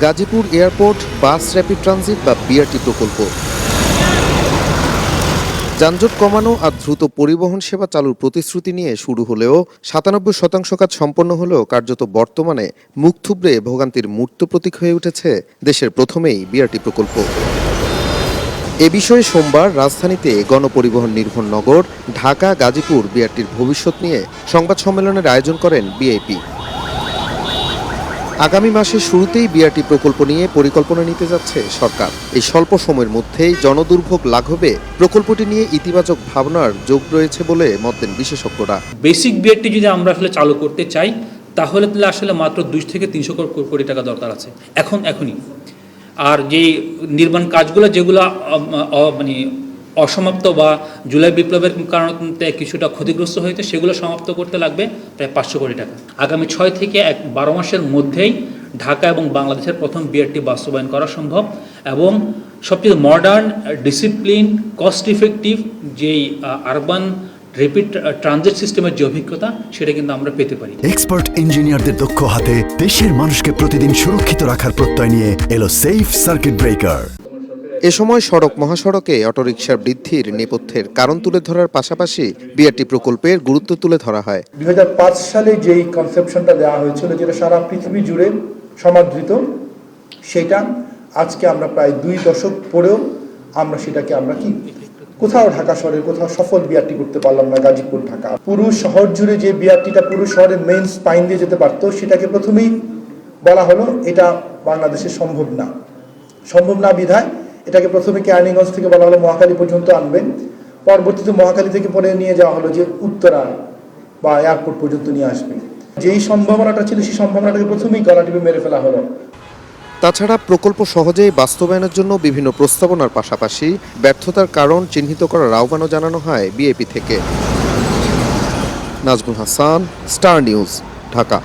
Gazipur airport বাস rapid transit বা BRT প্রকল্প। যানজট কমানো আর দ্রুত পরিবহন সেবা চালুর প্রতিশ্রুতি নিয়ে শুরু হলেও ৯৭% কাজ সম্পন্ন হলেও কার্যত বর্তমানে মুখ থুবড়ে ভোগান্তির মূর্ত প্রতীক হয়ে উঠেছে দেশের প্রথমেই বিআরটি প্রকল্প। এ বিষয়ে সোমবার রাজধানীতে গণপরিবহন নির্ভর নগর ঢাকা গাজীপুর বিআরটির ভবিষ্যৎ নিয়ে সংবাদ সম্মেলনের আয়োজন করেন বিএপি। আগামী মাসের শুরুতেই বিআরটি প্রকল্প নিয়ে পরিকল্পনা নিতে যাচ্ছে সরকার। এই স্বল্প সময়ের মধ্যেই জনদুর্ভোগ লাঘবে প্রকল্পটি নিয়ে ইতিবাচক ভাবনার যোগ রয়েছে বলে মত দেন বিশেষজ্ঞরা। বেসিক বিআরটি যদি আমরা আসলে চালু করতে চাই তাহলে আসলে মাত্র 200 থেকে 300 কোটি টাকা দরকার আছে এখনই। আর যে নির্মাণ কাজগুলো যেগুলো মানে অসমাপ্ত বা জুলাই বিপ্লবের কারণে কিছুটা ক্ষতিগ্রস্ত হয়েছে সেগুলো সমাপ্ত করতে লাগবে প্রায় 500 কোটি টাকা। আগামী 6 থেকে 12 মাসের মধ্যেই ঢাকা এবং বাংলাদেশের প্রথম বিআরটি বাস্তবায়ন করা সম্ভব এবং সবচেয়ে মডার্ন, ডিসিপ্লিন, কস্ট ইফেক্টিভ যেই আরবান র্যাপিড ট্রানজিট সিস্টেমের যে অভিজ্ঞতা সেটা কিন্তু আমরা পেতে পারি। এক্সপার্ট ইঞ্জিনিয়ারদের দক্ষ হাতে দেশের মানুষকে প্রতিদিন সুরক্ষিত রাখার প্রত্যয় নিয়ে এলো সেফ সার্কিট ব্রেকার। এ সময় সড়ক মহাসড়কে অটোরিকশার বৃদ্ধির নেপথ্যের কারণ তুলে ধরার পাশাপাশি বিআরটি প্রকল্পের গুরুত্ব তুলে ধরা হয়। 2005 সালে যেই কনসেপশনটা দেওয়া হয়েছিল, যেটা সারা পৃথিবী জুড়ে সমাদৃত, সেটা আজকে আমরা প্রায় 2 দশক পরেও আমরা সেটাকে কোথাও ঢাকা শহরের কোথাও সফল বিআরটি করতে পারলাম না। গাজীপুর ঢাকা পুরো শহর জুড়ে যে বিআরটিটা পুরো শহরের মেইন স্পাইন দিয়ে যেতে পারতো, সেটাকে প্রথমেই বলা হলো এটা বাংলাদেশে সম্ভব না বিধায় এটাকে প্রথমে কেরানীগঞ্জ থেকে বলা হলো মহাখালী পর্যন্ত আনবেন। পরবর্তীতে মহাখালী থেকে পরে নিয়ে যাওয়া হলো যে উত্তরা বা এয়ারপোর্ট পর্যন্ত নিয়ে আসবে। যেই সম্ভাবনাটা ছিল সেই সম্ভাবনাটাকে প্রথমেই গলা টিপে মেরে ফেলা হলো। তাছাড়া প্রকল্প সহজেই বাস্তবায়নের জন্য বিভিন্ন প্রস্তাবনার পাশাপাশি ব্যর্থতার কারণ চিহ্নিত করার আহ্বানও জানানো হয় বিএপি থেকে। Nazmul Hasan, star news, Dhaka.